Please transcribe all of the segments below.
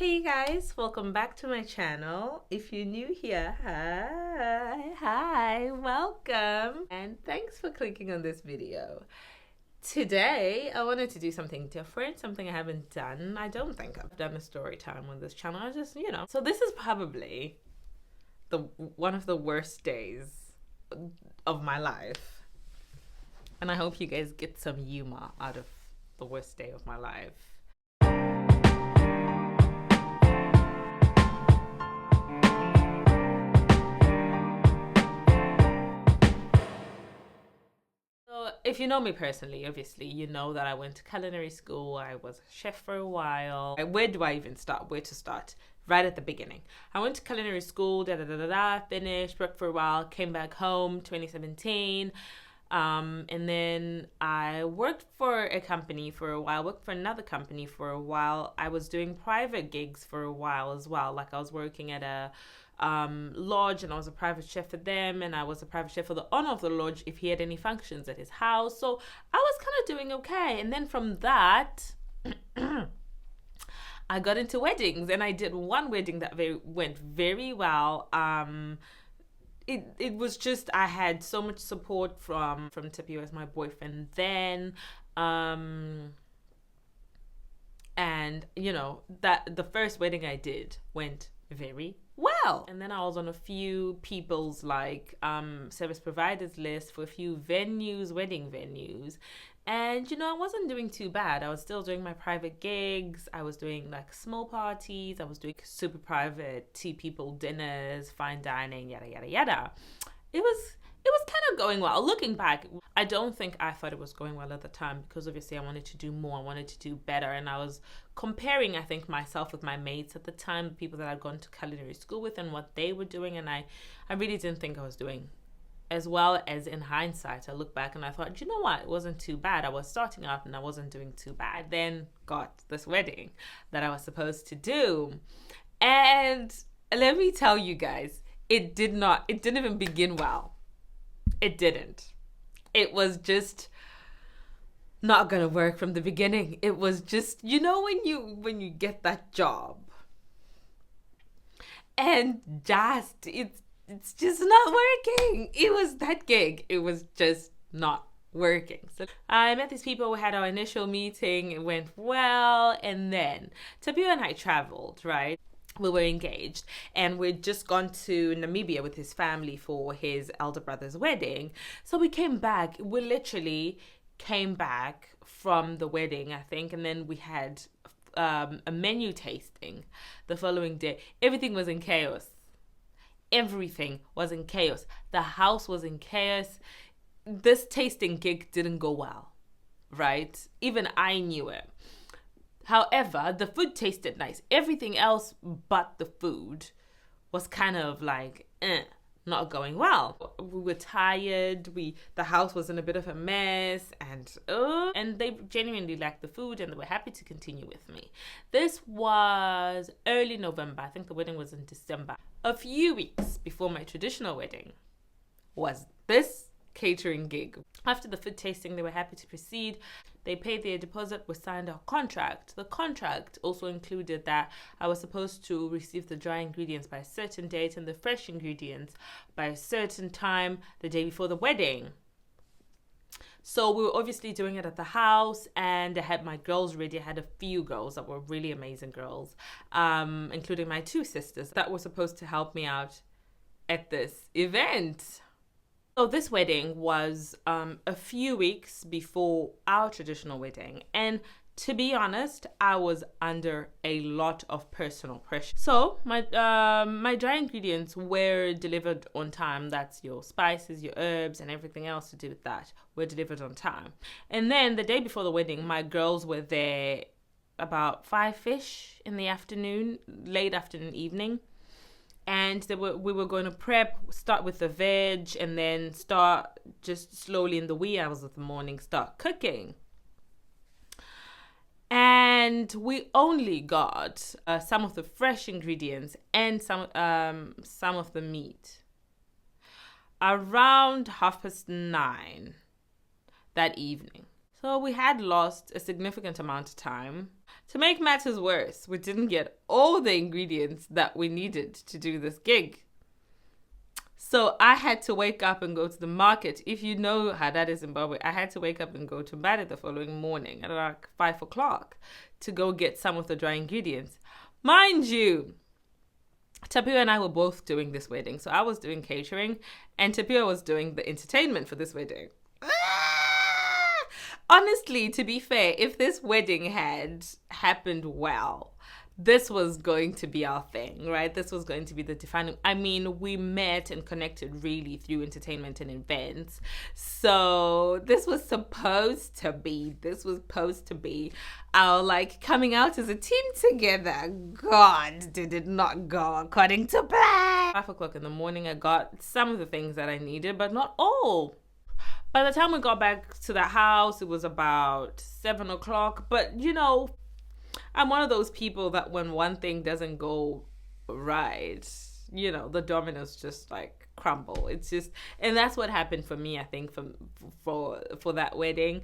Hey guys, welcome back to my channel. If you're new here, hi, welcome. And thanks for clicking on this video. Today, I wanted to do something different, something I haven't done. I don't think I've done a story time on this channel. I just, So this is probably one of the worst days of my life. And I hope you guys get some humor out of the worst day of my life. If you know me personally, obviously, you know that I went to culinary school. I was a chef for a while. Where do I even start? Where to start? Right at the beginning. I went to culinary school, finished, worked for a while, came back home 2017. And then I worked for a company for a while, worked for another company for a while. I was doing private gigs for a while as well. Like I was working at a lodge, and I was a private chef for them, and I was a private chef for the owner of the lodge if he had any functions at his house. So I was kind of doing okay. And then from that I got into weddings, and I did one wedding that went very well. It was just, I had so much support from Tippy as my boyfriend then. And that the first wedding I did went very well. And then I was on a few people's service providers list for a few wedding venues. And I wasn't doing too bad. I was still doing my private gigs. I was doing small parties. I was doing super private people dinners, fine dining, yada yada yada. It was kind of going well. Looking back, I don't think I thought it was going well at the time, because obviously I wanted to do more. I wanted to do better. And I was comparing, I think, myself with my mates at the time, the people that I'd gone to culinary school with and what they were doing. And I really didn't think I was doing as well. As in hindsight, I look back and I thought, you know what? It wasn't too bad. I was starting out and I wasn't doing too bad. I then got this wedding that I was supposed to do. And let me tell you guys, it didn't even begin well. It didn't. It was just not gonna work from the beginning. It was just, when you get that job and it's just not working. It was that gig. It was just not working. So I met these people. We had our initial meeting. It went well, and then Tapio and I traveled, right? We were engaged, and we'd just gone to Namibia with his family for his elder brother's wedding. So we came back. We literally came back from the wedding, I think, and then we had a menu tasting the following day. Everything was in chaos. Everything was in chaos. The house was in chaos. This tasting gig didn't go well, right? Even I knew it. However, the food tasted nice. Everything else but the food was kind of not going well. We were tired. The house was in a bit of a mess, and they genuinely liked the food, and they were happy to continue with me. This was early November. I think the wedding was in December. A few weeks before my traditional wedding was this catering gig. After the food tasting, they were happy to proceed. They paid their deposit. We signed our contract. The contract also included that I was supposed to receive the dry ingredients by a certain date and the fresh ingredients by a certain time the day before the wedding. So we were obviously doing it at the house, and I had my girls ready. I had a few girls that were really amazing girls, including my two sisters that were supposed to help me out at this event. So this wedding was a few weeks before our traditional wedding, and to be honest, I was under a lot of personal pressure. So my dry ingredients were delivered on time. That's your spices, your herbs, and everything else to do with that were delivered on time. And then the day before the wedding, my girls were there about 5-ish in the afternoon, late afternoon, evening. And we were going to start with the veg, and then start just slowly in the wee hours of the morning, start cooking. And we only got some of the fresh ingredients and some of the meat around 9:30 that evening. So we had lost a significant amount of time. To make matters worse, we didn't get all the ingredients that we needed to do this gig. So I had to wake up and go to the market. If you know how that is Zimbabwe, I had to wake up and go to bed the following morning at like 5 o'clock to go get some of the dry ingredients. Mind you, Tapio and I were both doing this wedding. So I was doing catering and Tapio was doing the entertainment for this wedding. Honestly, to be fair, if this wedding had happened well, this was going to be our thing, right? This was going to be the defining. I mean, we met and connected really through entertainment and events. So this was supposed to be our like coming out as a team together. God, did it not go according to plan. 5 o'clock in the morning, I got some of the things that I needed, but not all. By the time we got back to the house, it was about 7 o'clock. But, you know, I'm one of those people that when one thing doesn't go right, you know, the dominoes just like crumble. It's just, and that's what happened for me, I think, for that wedding.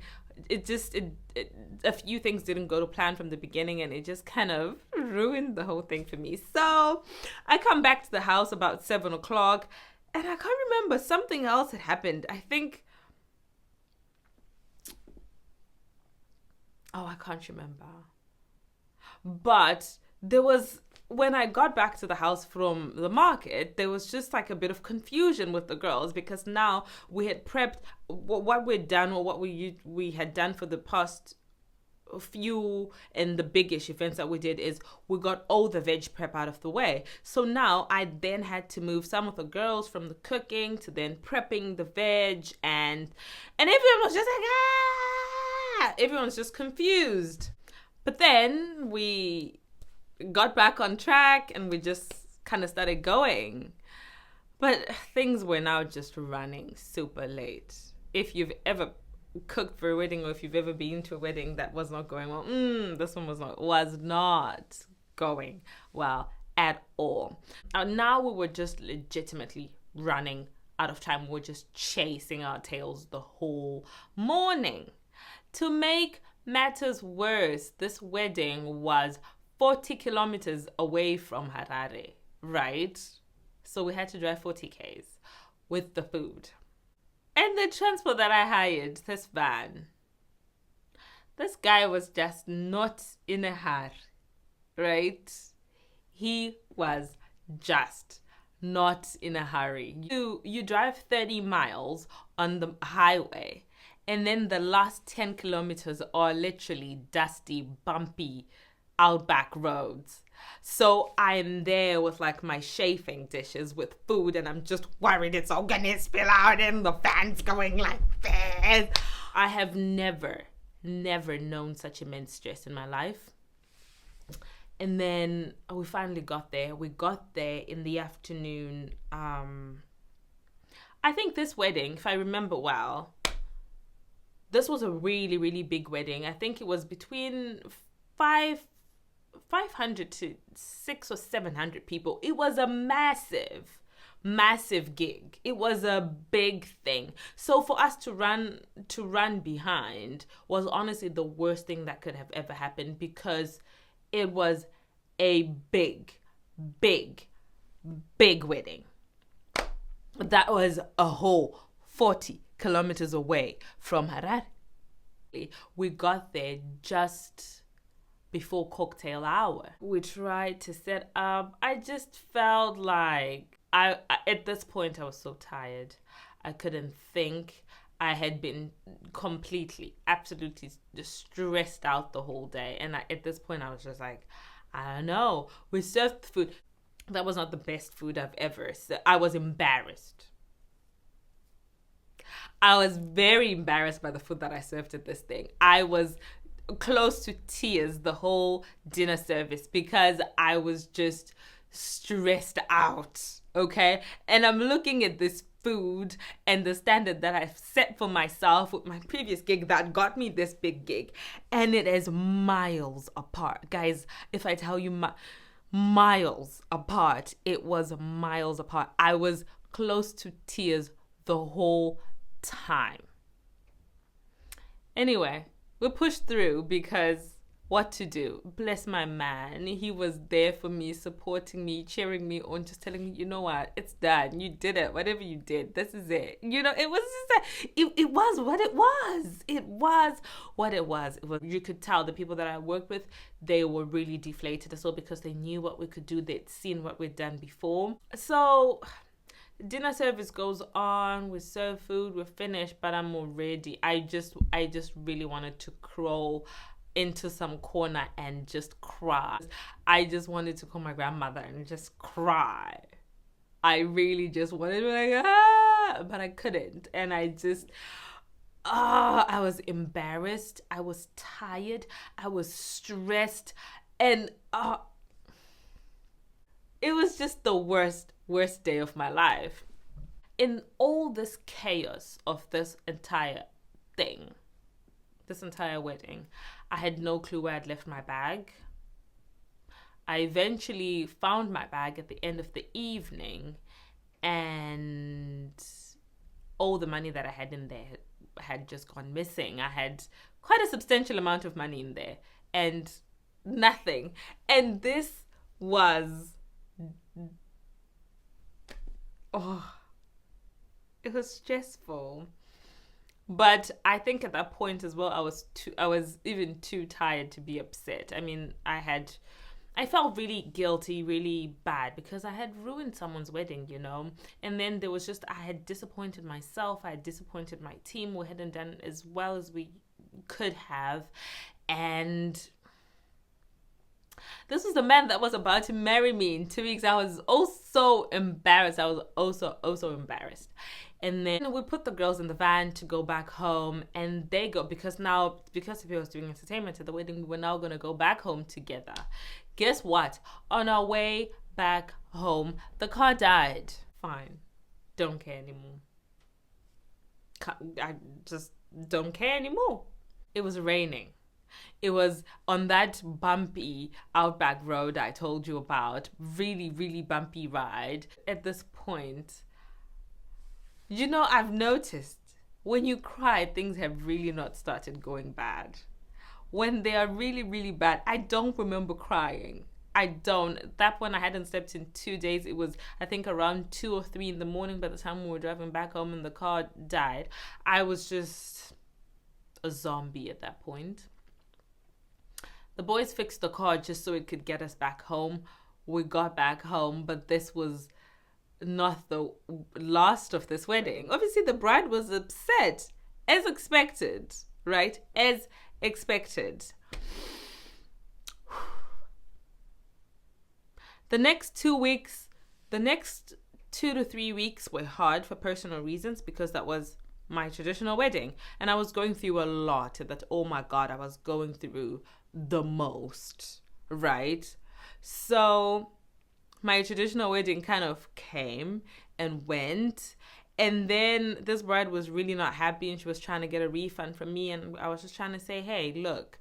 A few things didn't go to plan from the beginning and it just kind of ruined the whole thing for me. So I come back to the house about 7 o'clock and I can't remember, something else had happened. I think, I can't remember. But there was, when I got back to the house from the market, there was just like a bit of confusion with the girls because now we had prepped what we'd done or what we had done for the past few and the biggish events that we did is we got all the veg prep out of the way. So now I then had to move some of the girls from the cooking to then prepping the veg and everyone was just like, everyone's just confused. But then we got back on track and we just kind of started going. But things were now just running super late. If you've ever cooked for a wedding or if you've ever been to a wedding that was not going well, this one was not going well at all. Now we were just legitimately running out of time. We were just chasing our tails the whole morning. To make matters worse, this wedding was 40 kilometers away from Harare, right? So we had to drive 40 Ks with the food. And the transport that I hired, this van, this guy was just not in a hurry, right? He was just not in a hurry. You drive 30 miles on the highway, and then the last 10 kilometers are literally dusty, bumpy, outback roads. So I'm there with like my chafing dishes with food and I'm just worried it's all gonna spill out and the fan's going like this. I have never known such immense stress in my life. And then we finally got there. We got there in the afternoon. I think this wedding, if I remember well, this was a really, really big wedding. I think it was between 500 to 600 or 700 people. It was a massive gig. It was a big thing. So for us to run behind was honestly the worst thing that could have ever happened because it was a big wedding. That was a whole 40 kilometers away from Harare. We got there just before cocktail hour. We tried to set up. I just felt like I at this point I was so tired. I couldn't think. I had been absolutely just stressed out the whole day. And at this point I was just like, I don't know. We served food. That was not the best food I've ever served. I was embarrassed. I was very embarrassed by the food that I served at this thing. I was close to tears the whole dinner service because I was just stressed out, okay? And I'm looking at this food and the standard that I've set for myself with my previous gig that got me this big gig, and it is miles apart. Guys, if I tell you miles apart, it was miles apart. I was close to tears the whole time. Anyway, we pushed through because what to do? Bless my man. He was there for me, supporting me, cheering me on, just telling me, you know what, it's done. You did it. Whatever you did, this is it. It was just it was what it was. It was what it was. You could tell the people that I worked with, they were really deflated as well because they knew what we could do. They'd seen what we'd done before. So dinner service goes on, we serve food, we're finished, but I'm already I just really wanted to crawl into some corner and just cry. I just wanted to call my grandmother and just cry. I really just wanted to be like, but I couldn't. And I just I was embarrassed, I was tired, I was stressed, and it was just the worst day of my life. In all this chaos of this entire thing, this entire wedding, I had no clue where I'd left my bag. I eventually found my bag at the end of the evening, and all the money that I had in there had just gone missing. I had quite a substantial amount of money in there and nothing. And this was it was stressful. But I think at that point as well, I was even too tired to be upset. I mean, I felt really guilty, really bad because I had ruined someone's wedding, And then there was just, I had disappointed myself. I had disappointed my team. We hadn't done as well as we could have. And this was the man that was about to marry me in 2 weeks. I was also embarrassed. I was also embarrassed. And then we put the girls in the van to go back home, and they go, because if he was doing entertainment at the wedding, we were now going to go back home together. Guess what? On our way back home, the car died. Fine. Don't care anymore. I just don't care anymore. It was raining. It was on that bumpy outback road I told you about. Really, really bumpy ride. At this point, I've noticed when you cry, things have really not started going bad. When they are really, really bad, I don't remember crying. I don't. That one I hadn't slept in 2 days. It was, I think, around 2 or 3 in the morning by the time we were driving back home and the car died. I was just a zombie at that point. The boys fixed the car just so it could get us back home. We got back home, but this was not the last of this wedding. Obviously, the bride was upset, as expected, right? As expected. The next 2 to 3 weeks were hard for personal reasons because that was my traditional wedding. And I was going through a lot that, oh my God, I was going through the most, right? So my traditional wedding kind of came and went. And then this bride was really not happy and she was trying to get a refund from me. And I was just trying to say, hey, look,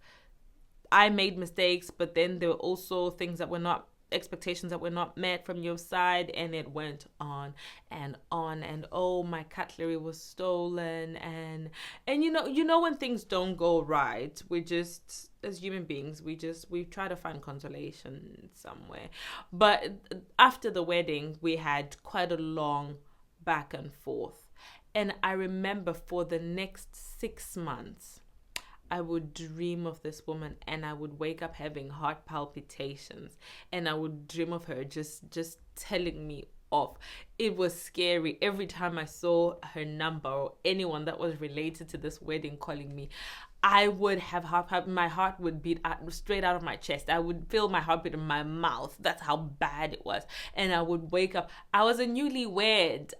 I made mistakes, but then there were also things that were not, expectations that were not met from your side. And it went on and on. And oh, my cutlery was stolen. And you know when things don't go right, we just, as human beings, we try to find consolation somewhere. But after the wedding, we had quite a long back and forth. And I remember for the next 6 months, I would dream of this woman and I would wake up having heart palpitations and I would dream of her just telling me off. It was scary. Every time I saw her number or anyone that was related to this wedding calling me, I would have my heart would beat straight out of my chest. I would feel my heartbeat in my mouth. That's how bad it was. And I would wake up. I was a newlywed.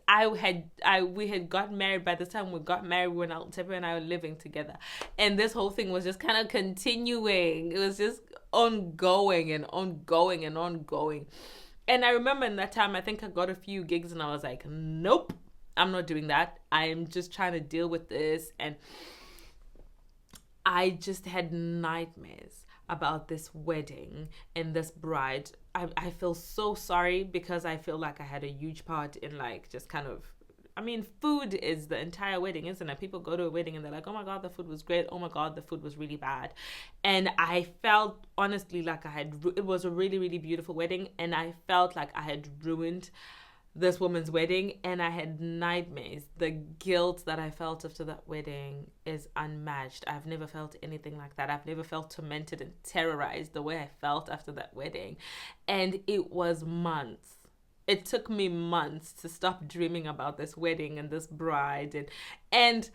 We had gotten married. By the time we got married, when Tepe and I were living together. And this whole thing was just kind of continuing. It was just ongoing and ongoing and ongoing. And I remember in that time, I think I got a few gigs and I was like, nope, I'm not doing that. I am just trying to deal with this. And I just had nightmares about this wedding and this bride. I feel so sorry because I feel like I had a huge part in like just kind of I mean, food is the entire wedding, isn't it? People go to a wedding and they're like, oh my God, the food was great. Oh my God, the food was really bad. And I felt honestly like it was a really, really beautiful wedding. And I felt like I had ruined this woman's wedding, and I had nightmares. The guilt that I felt after that wedding is unmatched. I've never felt anything like that. I've never felt tormented and terrorized the way I felt after that wedding. And it was months. It took me months to stop dreaming about this wedding and this bride, and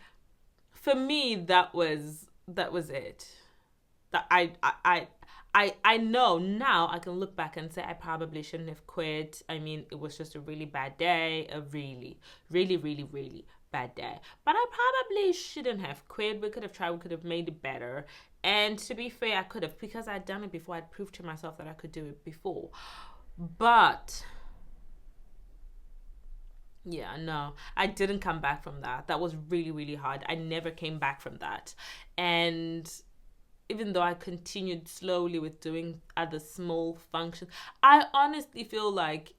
for me that was it. That I know now, I can look back and say I probably shouldn't have quit. I mean, it was just a really bad day, a really, really, really, really bad day. But I probably shouldn't have quit. We could have tried, we could have made it better. And to be fair, I could have, because I'd done it before. I'd proved to myself that I could do it before. But yeah, no, I didn't come back from that. That was really, really hard. I never came back from that. And even though I continued slowly with doing other small functions, I honestly feel like,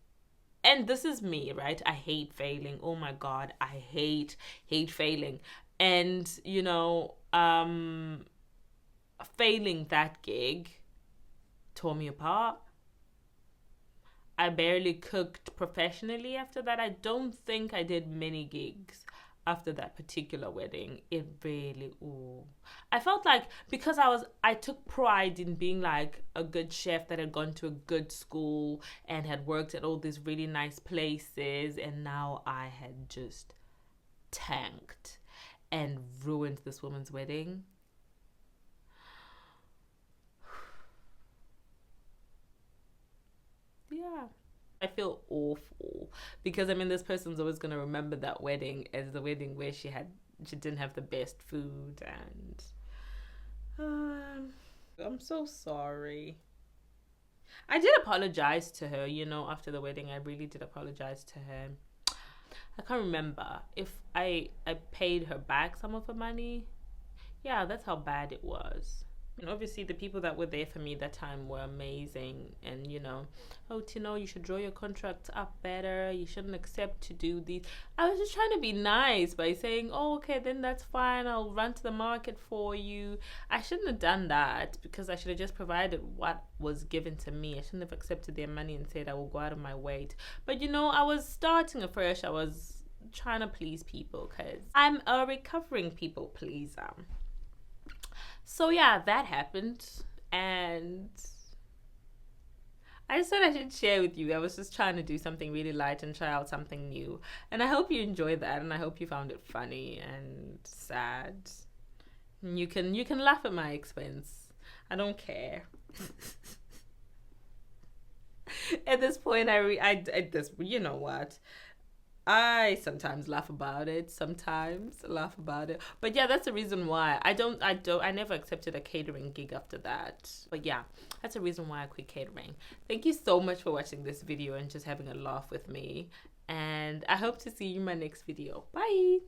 and this is me, right? I hate failing. Oh my God, I hate failing. And, failing that gig tore me apart. I barely cooked professionally after that. I don't think I did many gigs after that particular wedding. It really, I felt like, because I took pride in being like a good chef that had gone to a good school and had worked at all these really nice places, and now I had just tanked and ruined this woman's wedding. Yeah. I feel awful because I mean, this person's always gonna remember that wedding as the wedding where she didn't have the best food, and I'm so sorry. I did apologize to her, after the wedding. I really did apologize to her. I can't remember if I paid her back some of her money. Yeah, that's how bad it was. And obviously the people that were there for me that time were amazing, and oh Tino, you should draw your contracts up better, you shouldn't accept to do these. I was just trying to be nice by saying, oh okay, then that's fine, I'll run to the market for you. I shouldn't have done that, because I should have just provided what was given to me. I shouldn't have accepted their money and said I will go out of my way. But I was starting afresh. I was trying to please people because I'm a recovering people pleaser. So yeah, that happened, and I just thought I should share with you. I was just trying to do something really light and try out something new, and I hope you enjoyed that, and I hope you found it funny and sad. You can laugh at my expense. I don't care. At this point, you know what? I sometimes laugh about it. But yeah, that's the reason why I never accepted a catering gig after that. But yeah, that's the reason why I quit catering. Thank you so much for watching this video and just having a laugh with me. And I hope to see you in my next video. Bye.